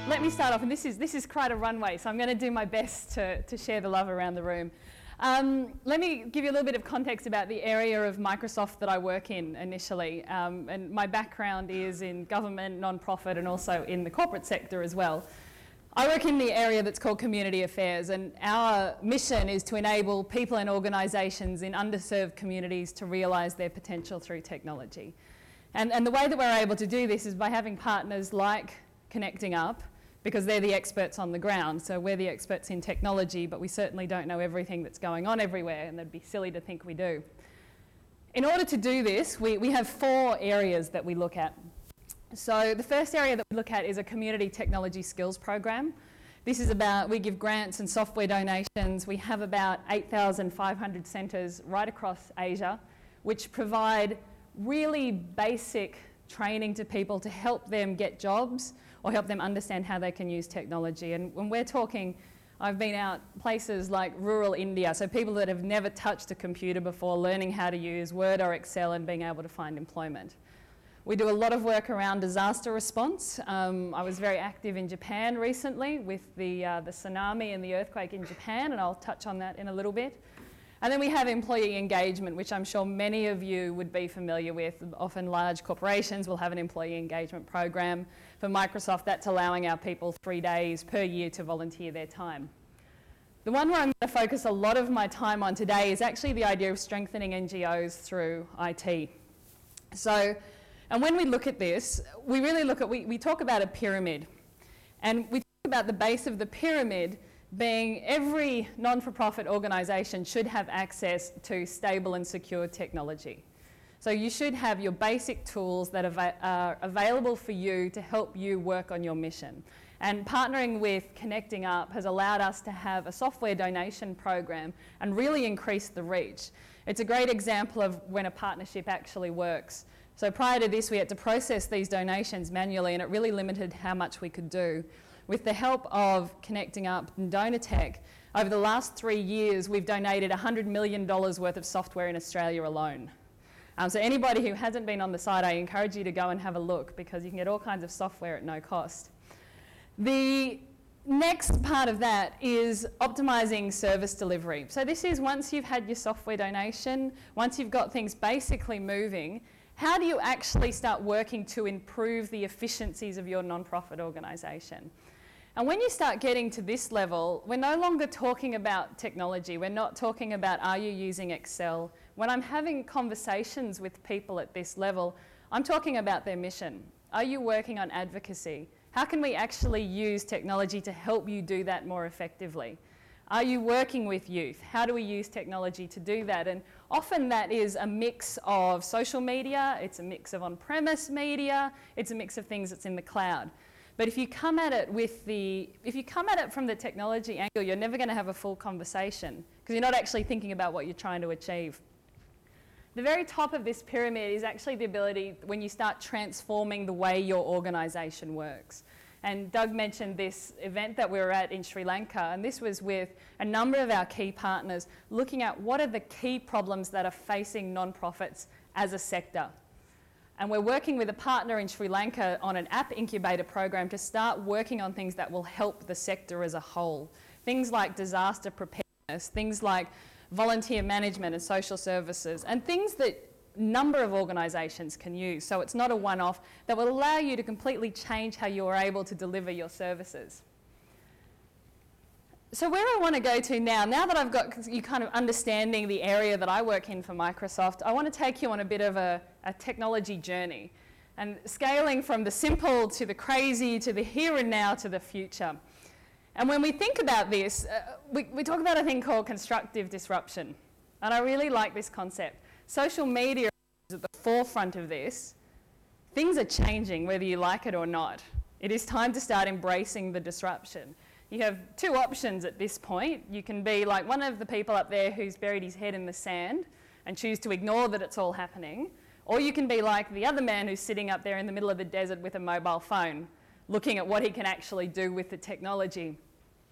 Let me start off, and this is quite a runway, so I'm going to do my best to share the love around the room. Let me give you a little bit of context about the area of Microsoft that I work in initially. And my background is in government, non-profit, and also in the corporate sector as well. I work in the area that's called community affairs, and our mission is to enable people and organisations in underserved communities to realise their potential through technology. And the way that we're able to do this is by having partners like Connecting Up, because they're the experts on the ground. So we're the experts in technology, but we certainly don't know everything that's going on everywhere, and it'd be silly to think we do. In order to do this, we have 4 areas that we look at. So the first area that we look at is a community technology skills program. This is about, we give grants and software donations. We have about 8,500 centres right across Asia, which provide really basic training to people to help them get jobs or help them understand how they can use technology. And when we're talking, I've been out places like rural India, so people that have never touched a computer before, learning how to use Word or Excel and being able to find employment. We do a lot of work around disaster response. I was very active in Japan recently with the tsunami and the earthquake in Japan, and I'll touch on that in a little bit. And then we have employee engagement, which I'm sure many of you would be familiar with. Often large corporations will have an employee engagement program. For Microsoft, that's allowing our people 3 days per year to volunteer their time. The one where I'm going to focus a lot of my time on today is actually the idea of strengthening NGOs through IT. So, and when we look at this, we really look at, we talk about a pyramid. And we talk about the base of the pyramid being every non-for-profit organisation should have access to stable and secure technology. So you should have your basic tools that are available for you to help you work on your mission. And partnering with Connecting Up has allowed us to have a software donation program and really increase the reach. It's a great example of when a partnership actually works. So prior to this, we had to process these donations manually, and it really limited how much we could do. With the help of Connecting Up and DonorTech, over the last 3 years, we've donated $100 million worth of software in Australia alone. So anybody who hasn't been on the site, I encourage you to go and have a look, because you can get all kinds of software at no cost. The next part of that is optimising service delivery. So this is once you've had your software donation, once you've got things basically moving, how do you actually start working to improve the efficiencies of your non-profit organisation? And when you start getting to this level, we're no longer talking about technology. We're not talking about, are you using Excel? When I'm having conversations with people at this level, I'm talking about their mission. Are you working on advocacy? How can we actually use technology to help you do that more effectively? Are you working with youth? How do we use technology to do that? And often that is a mix of social media, it's a mix of on-premise media, it's a mix of things that's in the cloud. But if you come at it from the technology angle, you're never going to have a full conversation, because you're not actually thinking about what you're trying to achieve. The very top of this pyramid is actually the ability when you start transforming the way your organisation works. And Doug mentioned this event that we were at in Sri Lanka, and this was with a number of our key partners looking at what are the key problems that are facing non-profits as a sector. And we're working with a partner in Sri Lanka on an app incubator program to start working on things that will help the sector as a whole. Things like disaster preparedness, things like volunteer management and social services, and things that a number of organisations can use. So it's not a one-off, that will allow you to completely change how you are able to deliver your services. So where I want to go to now that I've got you kind of understanding the area that I work in for Microsoft, I want to take you on a bit of a technology journey, and scaling from the simple to the crazy to the here and now to the future. And when we think about this, we talk about a thing called constructive disruption. And I really like this concept. Social media is at the forefront of this. Things are changing whether you like it or not. It is time to start embracing the disruption. You have 2 options at this point. You can be like one of the people up there who's buried his head in the sand and choose to ignore that it's all happening. Or you can be like the other man who's sitting up there in the middle of the desert with a mobile phone, looking at what he can actually do with the technology.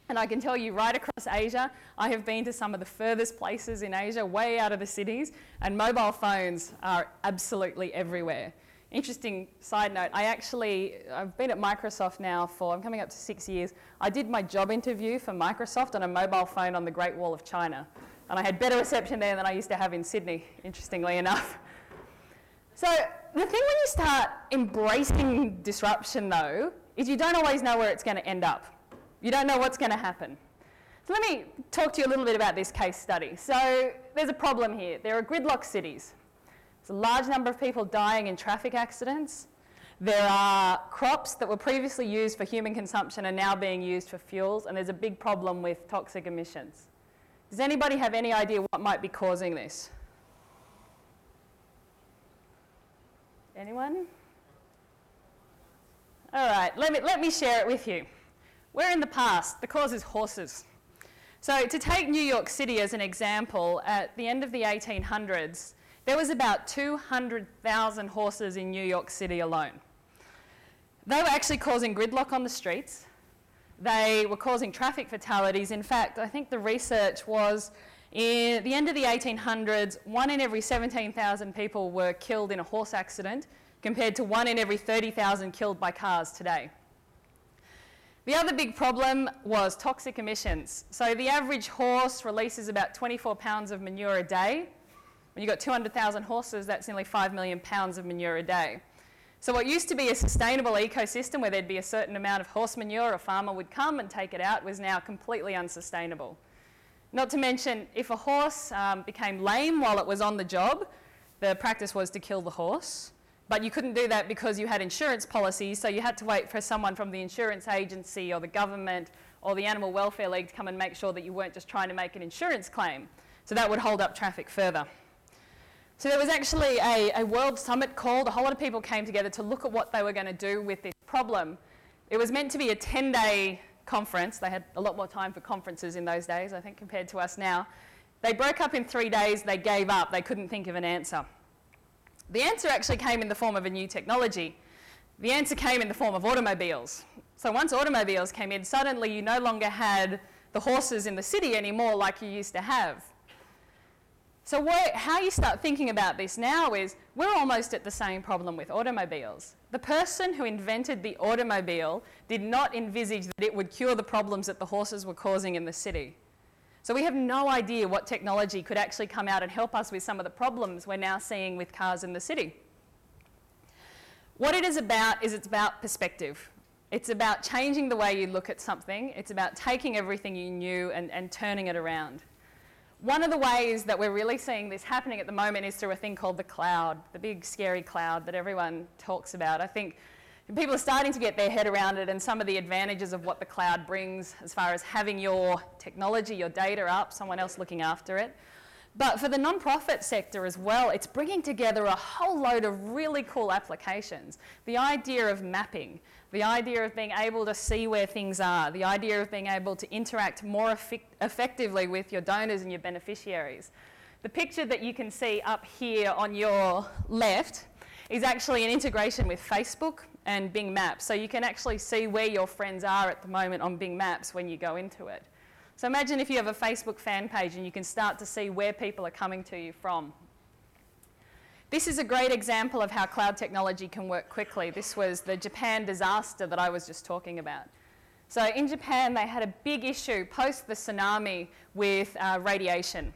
And I can tell you right across Asia, I have been to some of the furthest places in Asia, way out of the cities, and mobile phones are absolutely everywhere. Interesting side note, I've been at Microsoft now I'm coming up to 6 years. I did my job interview for Microsoft on a mobile phone on the Great Wall of China. And I had better reception there than I used to have in Sydney, interestingly enough. So the thing when you start embracing disruption though, is you don't always know where it's going to end up. You don't know what's going to happen. So let me talk to you a little bit about this case study. So there's a problem here. There are gridlock cities. There's a large number of people dying in traffic accidents. There are crops that were previously used for human consumption are now being used for fuels, and there's a big problem with toxic emissions. Does anybody have any idea what might be causing this? Anyone? All right, let me share it with you. Where in the past, the cause is horses. So to take New York City as an example, at the end of the 1800s, there was about 200,000 horses in New York City alone. They were actually causing gridlock on the streets. They were causing traffic fatalities. In fact, I think the research was in the end of the 1800s, 1 in every 17,000 people were killed in a horse accident, compared to 1 in every 30,000 killed by cars today. The other big problem was toxic emissions. So the average horse releases about 24 pounds of manure a day. When you've got 200,000 horses, that's nearly 5 million pounds of manure a day. So what used to be a sustainable ecosystem where there'd be a certain amount of horse manure, a farmer would come and take it out, was now completely unsustainable. Not to mention, if a horse became lame while it was on the job, the practice was to kill the horse. But you couldn't do that because you had insurance policies, so you had to wait for someone from the insurance agency or the government or the Animal Welfare League to come and make sure that you weren't just trying to make an insurance claim. So that would hold up traffic further. So there was actually a world summit called. A whole lot of people came together to look at what they were going to do with this problem. It was meant to be a 10-day conference. They had a lot more time for conferences in those days, I think, compared to us now. They broke up in 3 days. They gave up. They couldn't think of an answer. The answer actually came in the form of a new technology. The answer came in the form of automobiles. So once automobiles came in, suddenly you no longer had the horses in the city anymore like you used to have. So how you start thinking about this now is we're almost at the same problem with automobiles. The person who invented the automobile did not envisage that it would cure the problems that the horses were causing in the city. So we have no idea what technology could actually come out and help us with some of the problems we're now seeing with cars in the city. What it is about it's about perspective. It's about changing the way you look at something. It's about taking everything you knew and turning it around. One of the ways that we're really seeing this happening at the moment is through a thing called the cloud, the big scary cloud that everyone talks about. I think people are starting to get their head around it and some of the advantages of what the cloud brings as far as having your technology, your data up, someone else looking after it. But for the nonprofit sector as well, it's bringing together a whole load of really cool applications. The idea of mapping, the idea of being able to see where things are, the idea of being able to interact more effectively with your donors and your beneficiaries. The picture that you can see up here on your left is actually an integration with Facebook and Bing Maps. So you can actually see where your friends are at the moment on Bing Maps when you go into it. So imagine if you have a Facebook fan page and you can start to see where people are coming to you from. This is a great example of how cloud technology can work quickly. This was the Japan disaster that I was just talking about. So in Japan, they had a big issue post the tsunami with radiation.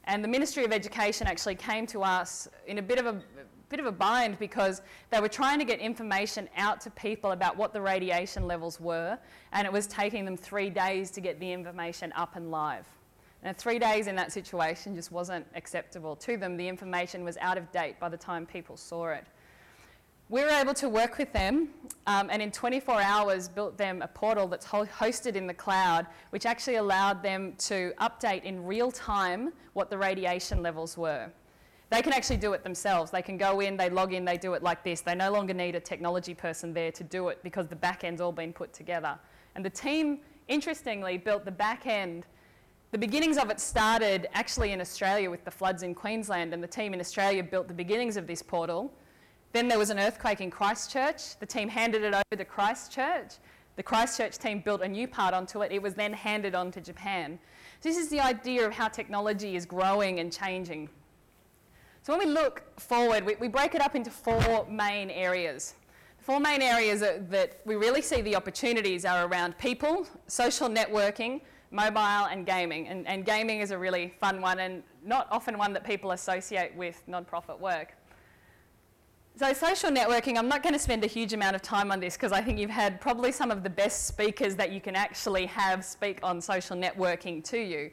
And the Ministry of Education actually came to us in a bit of a bind because they were trying to get information out to people about what the radiation levels were, and it was taking them 3 days to get the information up and live. And 3 days in that situation just wasn't acceptable to them. The information was out of date by the time people saw it. We were able to work with them and in 24 hours built them a portal that's hosted in the cloud, which actually allowed them to update in real time what the radiation levels were. They can actually do it themselves. They can go in, they log in, they do it like this. They no longer need a technology person there to do it because the back end's all been put together. And the team, interestingly, built the back end. The beginnings of it started actually in Australia with the floods in Queensland, and the team in Australia built the beginnings of this portal. Then there was an earthquake in Christchurch. The team handed it over to Christchurch. The Christchurch team built a new part onto it. It was then handed on to Japan. So this is the idea of how technology is growing and changing. So when we look forward, we break it up into 4 main areas. The 4 main areas that we really see the opportunities are around people, social networking, mobile and gaming. And gaming is a really fun one and not often one that people associate with non-profit work. So social networking, I'm not going to spend a huge amount of time on this because I think you've had probably some of the best speakers that you can actually have speak on social networking to you.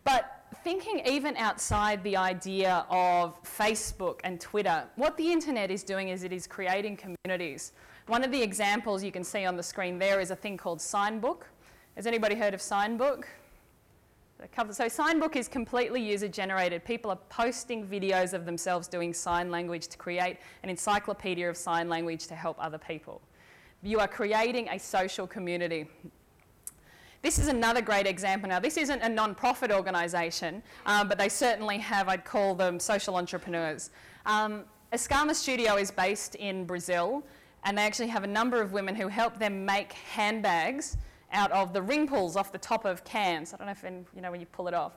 But thinking even outside the idea of Facebook and Twitter, what the internet is doing is it is creating communities. One of the examples you can see on the screen there is a thing called Signbook. Has anybody heard of Signbook? So Signbook is completely user-generated. People are posting videos of themselves doing sign language to create an encyclopedia of sign language to help other people. You are creating a social community. This is another great example. Now, this isn't a non-profit organisation, but they certainly have, I'd call them social entrepreneurs. Escama Studio is based in Brazil, and they actually have a number of women who help them make handbags out of the ring pulls off the top of cans. I don't know if you know when you pull it off.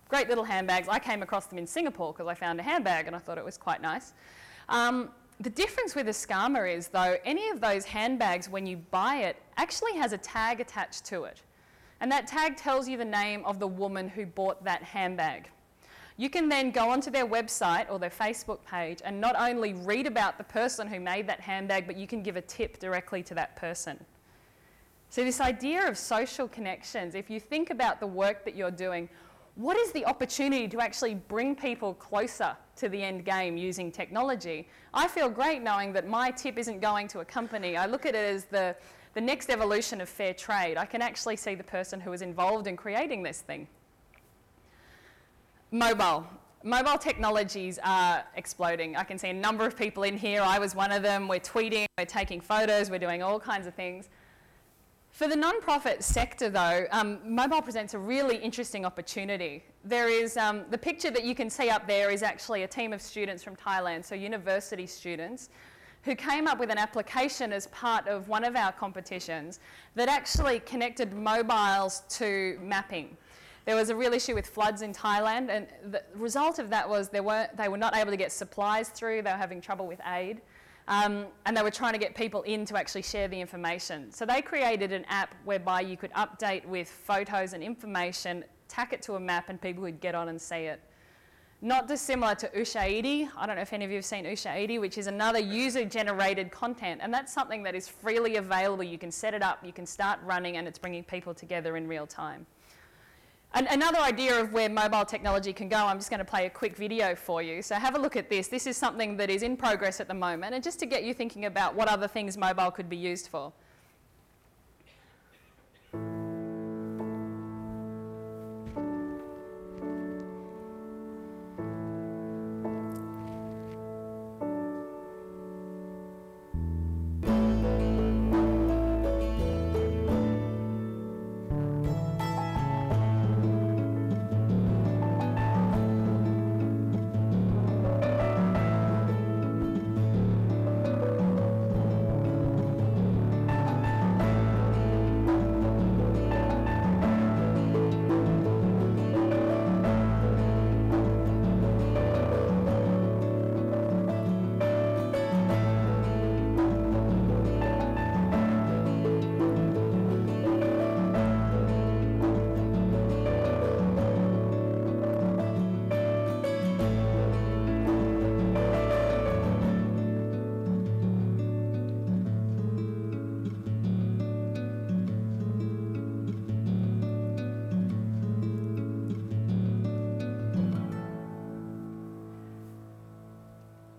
Great little handbags. I came across them in Singapore because I found a handbag and I thought it was quite nice. The difference with Escama is, though, any of those handbags, when you buy it, actually has a tag attached to it. And that tag tells you the name of the woman who bought that handbag. You can then go onto their website or their Facebook page and not only read about the person who made that handbag, but you can give a tip directly to that person. So this idea of social connections, if you think about the work that you're doing, what is the opportunity to actually bring people closer to the end game using technology? I feel great knowing that my tip isn't going to a company. I look at it as the next evolution of fair trade. I can actually see the person who was involved in creating this thing. Mobile. Mobile technologies are exploding. I can see a number of people in here. I was one of them. We're tweeting, we're taking photos, we're doing all kinds of things. For the non-profit sector, though, mobile presents a really interesting opportunity. There is, the picture that you can see up there is actually a team of students from Thailand, so university students, who came up with an application as part of one of our competitions that actually connected mobiles to mapping. There was a real issue with floods in Thailand, and the result of that was they were not able to get supplies through, they were having trouble with aid. And they were trying to get people in to actually share the information. So they created an app whereby you could update with photos and information, tack it to a map, and people would get on and see it. Not dissimilar to Usha I don't know if any of you have seen Usha which is another user-generated content, and that's something that is freely available. You can set it up, you can start running, and it's bringing people together in real time. And another idea of where mobile technology can go, I'm just going to play a quick video for you. So have a look at this. This is something that is in progress at the moment, and just to get you thinking about what other things mobile could be used for.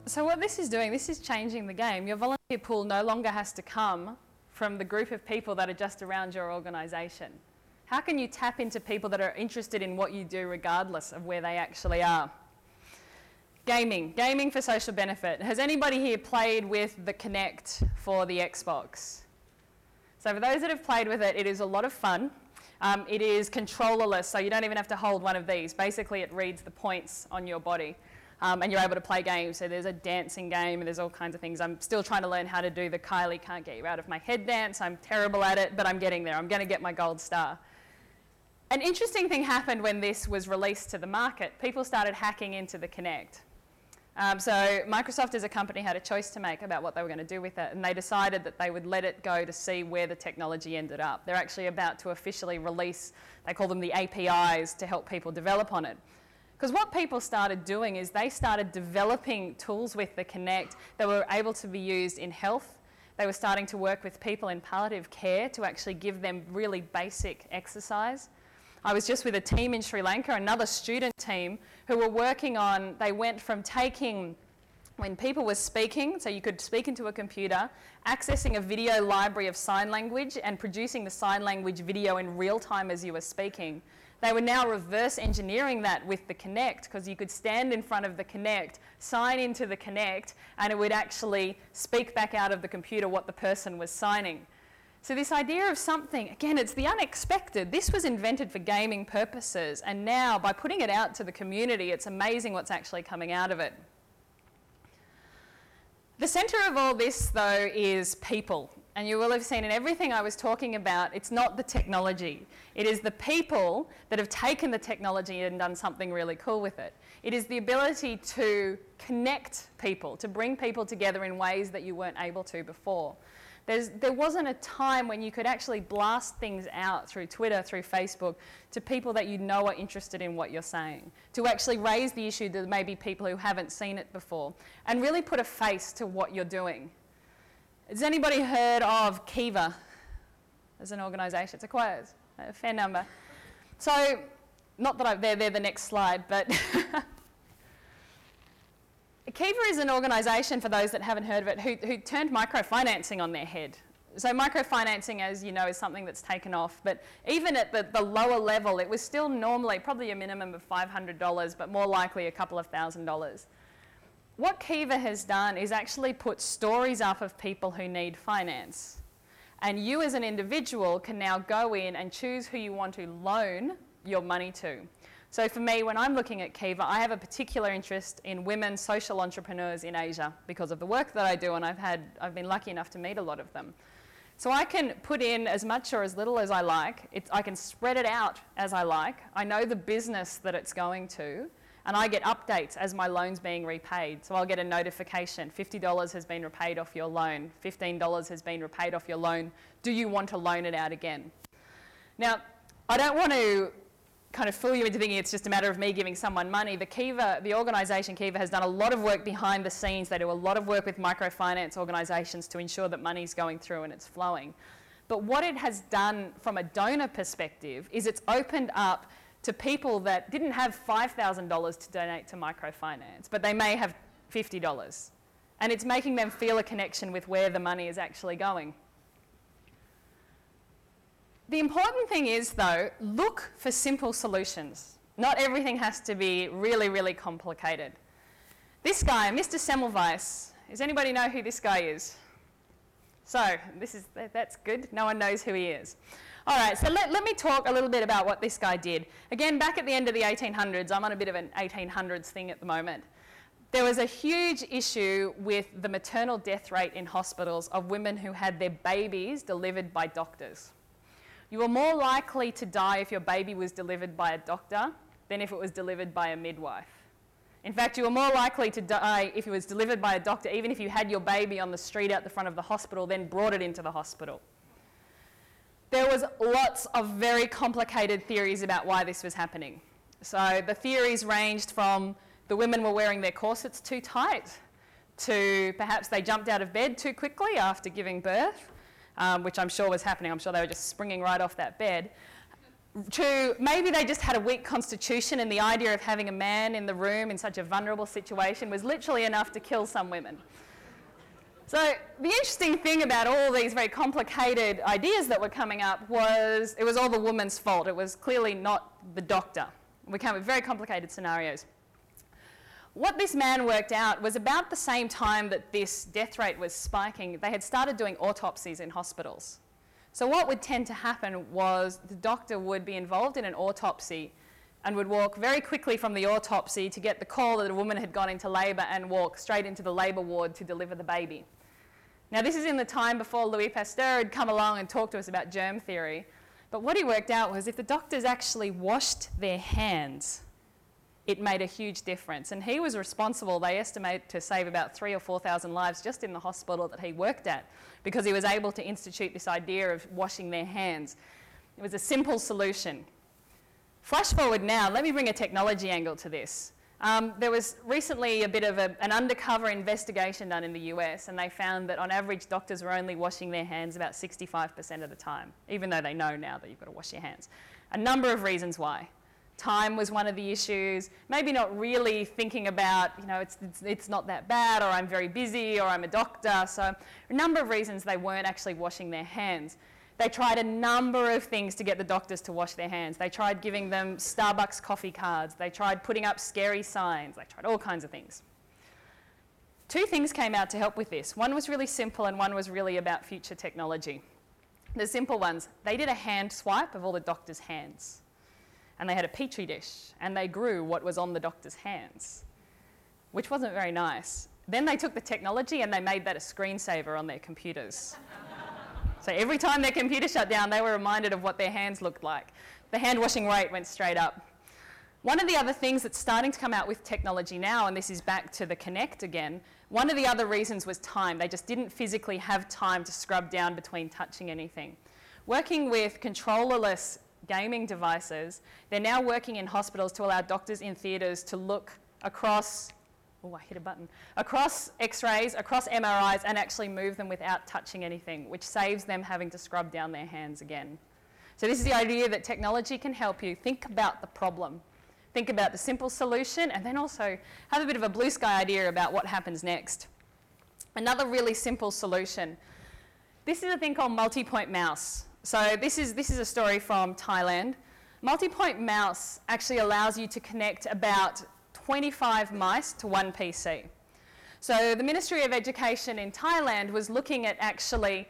So what this is doing, this is changing the game. Your volunteer pool no longer has to come from the group of people that are just around your organisation. How can you tap into people that are interested in what you do regardless of where they actually are? Gaming. Gaming for social benefit. Has anybody here played with the Kinect for the Xbox? So for those that have played with it, it is a lot of fun. It is controllerless, so you don't even have to hold one of these. Basically, it reads the points on your body. And you're able to play games. So there's a dancing game and there's all kinds of things. I'm still trying to learn how to do the Kylie can't get you out of my head dance. I'm terrible at it, but I'm getting there. I'm going to get my gold star. An interesting thing happened when this was released to the market. People started hacking into the Kinect. So Microsoft as a company had a choice to make about what they were going to do with it, and they decided that they would let it go to see where the technology ended up. They're actually about to officially release, they call them the APIs, to help people develop on it. Because what people started doing is they started developing tools with the Kinect that were able to be used in health. They were starting to work with people in palliative care to actually give them really basic exercise. I was just with a team in Sri Lanka, another student team, who were working on, they went from taking, when people were speaking, so you could speak into a computer, accessing a video library of sign language and producing the sign language video in real time as you were speaking. They were now reverse engineering that with the Kinect, because you could stand in front of the Kinect, sign into the Kinect, and it would actually speak back out of the computer what the person was signing. So this idea of something, again, it's the unexpected. This was invented for gaming purposes, and now by putting it out to the community, it's amazing what's actually coming out of it. The centre of all this, though, is people. And you will have seen in everything I was talking about, it's not the technology. It is the people that have taken the technology and done something really cool with it. It is the ability to connect people, to bring people together in ways that you weren't able to before. There wasn't a time when you could actually blast things out through Twitter, through Facebook, to people that you know are interested in what you're saying, to actually raise the issue to maybe people who haven't seen it before, and really put a face to what you're doing. Has anybody heard of Kiva as an organisation? It's quite a fair number. So, not that they're the next slide, but Kiva is an organisation, for those that haven't heard of it, who turned microfinancing on their head. So microfinancing, as you know, is something that's taken off, but even at the lower level, it was still normally probably a minimum of $500, but more likely a couple of $1,000s. What Kiva has done is actually put stories up of people who need finance. And you as an individual can now go in and choose who you want to loan your money to. So for me, when I'm looking at Kiva, I have a particular interest in women social entrepreneurs in Asia because of the work that I do, and I've been lucky enough to meet a lot of them. So I can put in as much or as little as I like. I can spread it out as I like. I know the business that it's going to, and I get updates as my loan's being repaid. So I'll get a notification, $50 has been repaid off your loan, $15 has been repaid off your loan. Do you want to loan it out again? Now, I don't want to kind of fool you into thinking it's just a matter of me giving someone money. The organisation Kiva has done a lot of work behind the scenes. They do a lot of work with microfinance organisations to ensure that money's going through and it's flowing. But what it has done from a donor perspective is it's opened up to people that didn't have $5,000 to donate to microfinance, but they may have $50. And it's making them feel a connection with where the money is actually going. The important thing is, though, look for simple solutions. Not everything has to be really, really complicated. This guy, Mr. Semmelweis, does anybody know who this guy is? So, that's good. No one knows who he is. All right, so let me talk a little bit about what this guy did. Again, back at the end of the 1800s, I'm on a bit of an 1800s thing at the moment. There was a huge issue with the maternal death rate in hospitals of women who had their babies delivered by doctors. You were more likely to die if your baby was delivered by a doctor than if it was delivered by a midwife. In fact, you were more likely to die if it was delivered by a doctor, even if you had your baby on the street out the front of the hospital, then brought it into the hospital. There was lots of very complicated theories about why this was happening. So the theories ranged from the women were wearing their corsets too tight, to perhaps they jumped out of bed too quickly after giving birth, which I'm sure was happening. I'm sure they were just springing right off that bed, to maybe they just had a weak constitution and the idea of having a man in the room in such a vulnerable situation was literally enough to kill some women. So the interesting thing about all these very complicated ideas that were coming up was it was all the woman's fault. It was clearly not the doctor. We came up with very complicated scenarios. What this man worked out was about the same time that this death rate was spiking, they had started doing autopsies in hospitals. So what would tend to happen was the doctor would be involved in an autopsy and would walk very quickly from the autopsy to get the call that a woman had gone into labour and walk straight into the labour ward to deliver the baby. Now this is in the time before Louis Pasteur had come along and talked to us about germ theory. But what he worked out was if the doctors actually washed their hands it made a huge difference. And he was responsible, they estimate, to save about 3,000 or 4,000 lives just in the hospital that he worked at, because he was able to institute this idea of washing their hands. It was a simple solution. Flash forward now, let me bring a technology angle to this. There was recently a bit of an undercover investigation done in the US, and they found that on average doctors were only washing their hands about 65% of the time, even though they know now that you've got to wash your hands. A number of reasons why. Time was one of the issues, maybe not really thinking about, you know, it's not that bad, or I'm very busy, or I'm a doctor. So a number of reasons they weren't actually washing their hands. They tried a number of things to get the doctors to wash their hands. They tried giving them Starbucks coffee cards. They tried putting up scary signs. They tried all kinds of things. Two things came out to help with this. One was really simple, and one was really about future technology. The simple ones, they did a hand swipe of all the doctors' hands. And they had a petri dish, and they grew what was on the doctor's hands, which wasn't very nice. Then they took the technology and they made that a screensaver on their computers. So every time their computer shut down, they were reminded of what their hands looked like. The hand washing rate went straight up. One of the other things that's starting to come out with technology now, and this is back to the Kinect again, one of the other reasons was time. They just didn't physically have time to scrub down between touching anything. Working with controllerless gaming devices, they're now working in hospitals to allow doctors in theatres to look across, oh, I hit a button, across x-rays, across MRIs, and actually move them without touching anything, which saves them having to scrub down their hands again. So this is the idea that technology can help you think about the problem, think about the simple solution, and then also have a bit of a blue sky idea about what happens next. Another really simple solution. This is a thing called multi-point mouse. So this is a story from Thailand. Multi-point mouse actually allows you to connect about 25 mice to one PC. So the Ministry of Education in Thailand was looking at actually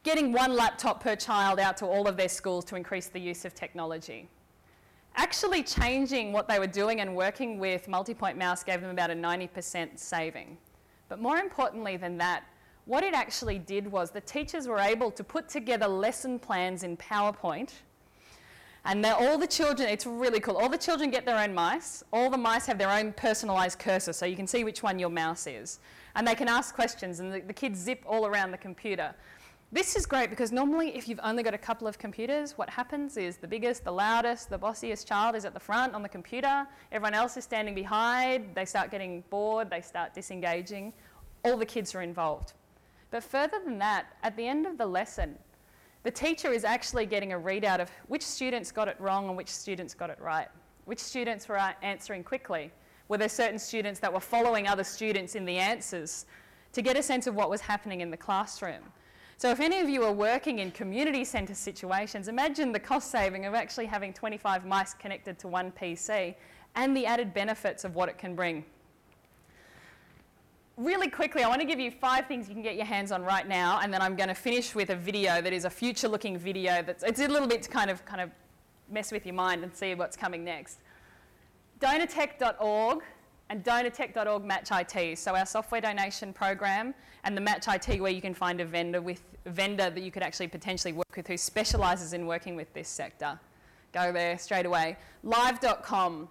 getting one laptop per child out to all of their schools to increase the use of technology. Actually changing what they were doing and working with multi-point mouse gave them about a 90% saving. But more importantly than that, what it actually did was the teachers were able to put together lesson plans in PowerPoint, and all the children, it's really cool, all the children get their own mice, all the mice have their own personalised cursor, so you can see which one your mouse is. And they can ask questions, and the kids zip all around the computer. This is great because normally if you've only got a couple of computers, what happens is the biggest, the loudest, the bossiest child is at the front on the computer, everyone else is standing behind, they start getting bored, they start disengaging, all the kids are involved. But further than that, at the end of the lesson, the teacher is actually getting a readout of which students got it wrong and which students got it right. Which students were answering quickly. Were there certain students that were following other students in the answers to get a sense of what was happening in the classroom? So if any of you are working in community centre situations, imagine the cost saving of actually having 25 mice connected to one PC and the added benefits of what it can bring. Really quickly, I want to give you 5 things you can get your hands on right now, and then I'm going to finish with a video that is a future-looking video it's a little bit to kind of mess with your mind and see what's coming next. Donortech.org and Donortech.org Match IT, so our software donation program, and the Match IT where you can find a vendor that you could actually potentially work with who specialises in working with this sector. Go there straight away. Live.com.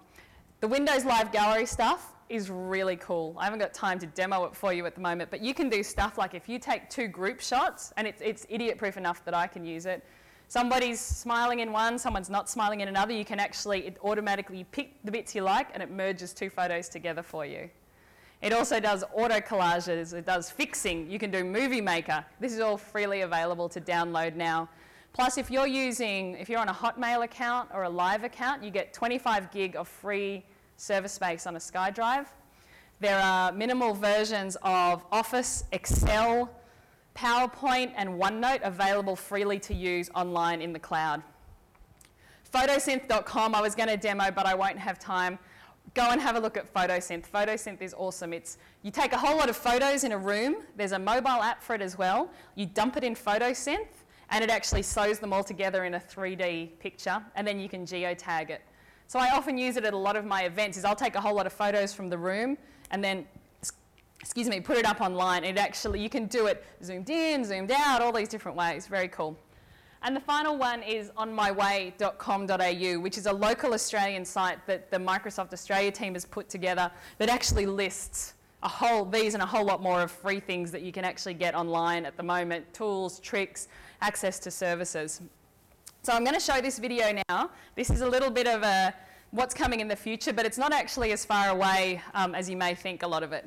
The Windows Live Gallery stuff is really cool. I haven't got time to demo it for you at the moment, but you can do stuff like if you take 2 group shots, and it's idiot-proof enough that I can use it. Somebody's smiling in one, someone's not smiling in another, you can actually automatically pick the bits you like and it merges 2 photos together for you. It also does auto collages, it does fixing, you can do Movie Maker. This is all freely available to download now. Plus, if you're on a Hotmail account or a Live account, you get 25 gig of free server space on a SkyDrive. There are minimal versions of Office, Excel, PowerPoint and OneNote available freely to use online in the cloud. Photosynth.com I was going to demo, but I won't have time. Go and have a look at Photosynth. Photosynth is awesome. You take a whole lot of photos in a room. There's a mobile app for it as well. You dump it in Photosynth, and it actually sews them all together in a 3D picture, and then you can geotag it. So I often use it at a lot of my events, I'll take a whole lot of photos from the room and then, put it up online. You can do it zoomed in, zoomed out, all these different ways. Very cool. And the final one is onmyway.com.au, which is a local Australian site that the Microsoft Australia team has put together that actually lists these and a whole lot more of free things that you can actually get online at the moment, tools, tricks, access to services. So I'm going to show this video now. This is a little bit of what's coming in the future, but it's not actually as far away as you may think, a lot of it.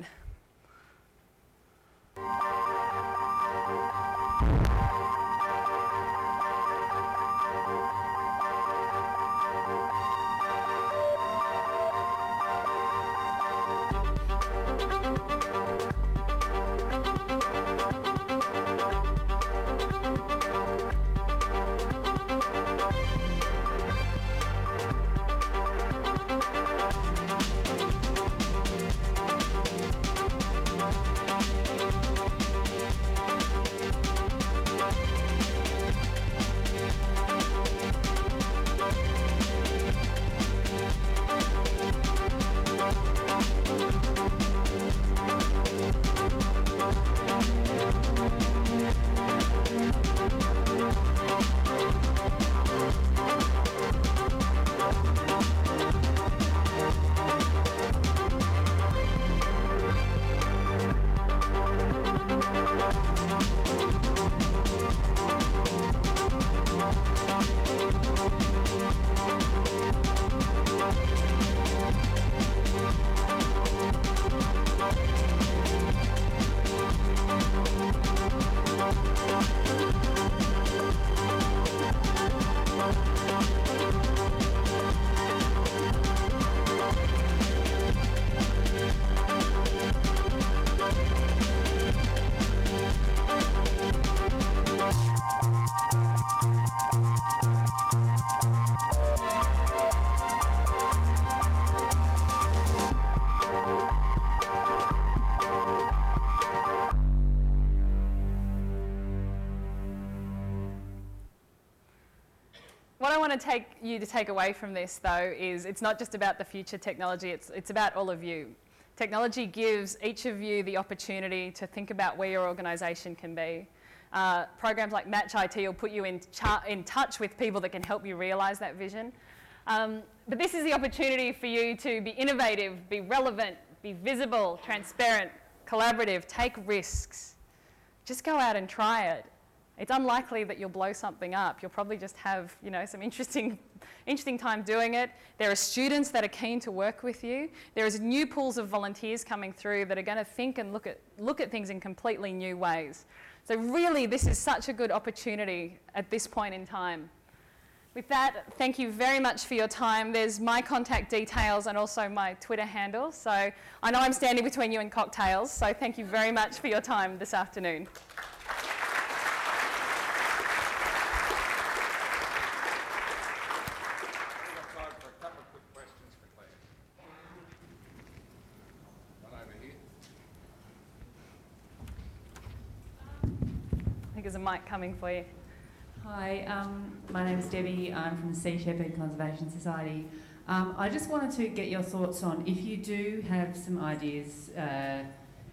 What I want to take away from this, though, is it's not just about the future technology, it's about all of you. Technology gives each of you the opportunity to think about where your organisation can be. Programs like Match IT will put you in touch with people that can help you realise that vision. But this is the opportunity for you to be innovative, be relevant, be visible, transparent, collaborative, take risks. Just go out and try it. It's unlikely that you'll blow something up. You'll probably just have, some interesting time doing it. There are students that are keen to work with you. There is new pools of volunteers coming through that are going to think and look at things in completely new ways. So really, this is such a good opportunity at this point in time. With that, thank you very much for your time. There's my contact details and also my Twitter handle. So I know I'm standing between you and cocktails, so thank you very much for your time this afternoon. There's a mic coming for you. Hi, my name is Debbie. I'm from the Sea Shepherd Conservation Society. I just wanted to get your thoughts on if you do have some ideas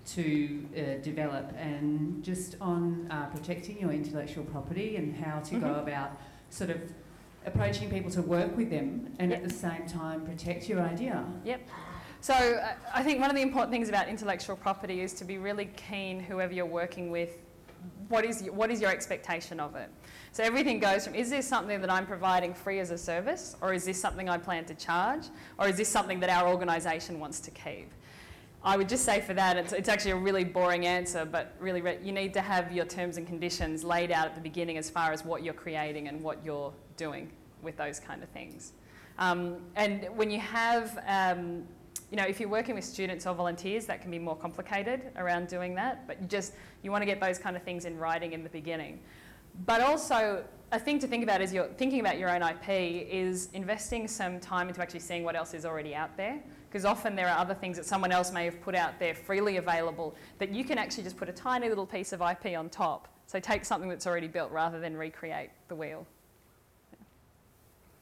to develop and just on protecting your intellectual property and how to go about sort of approaching people to work with them and at the same time protect your idea. Yep. So I think one of the important things about intellectual property is to be really keen, whoever you're working with, what is your expectation of it? So everything goes from, is this something that I'm providing free as a service, or is this something I plan to charge, or is this something that our organisation wants to keep? I would just say for that, it's actually a really boring answer, but really you need to have your terms and conditions laid out at the beginning as far as what you're creating and what you're doing with those kind of things. And when you have if you're working with students or volunteers, that can be more complicated around doing that, but you want to get those kind of things in writing in the beginning. But also, a thing to think about as you're thinking about your own IP is investing some time into actually seeing what else is already out there, because often there are other things that someone else may have put out there freely available that you can actually just put a tiny little piece of IP on top. So take something that's already built rather than recreate the wheel.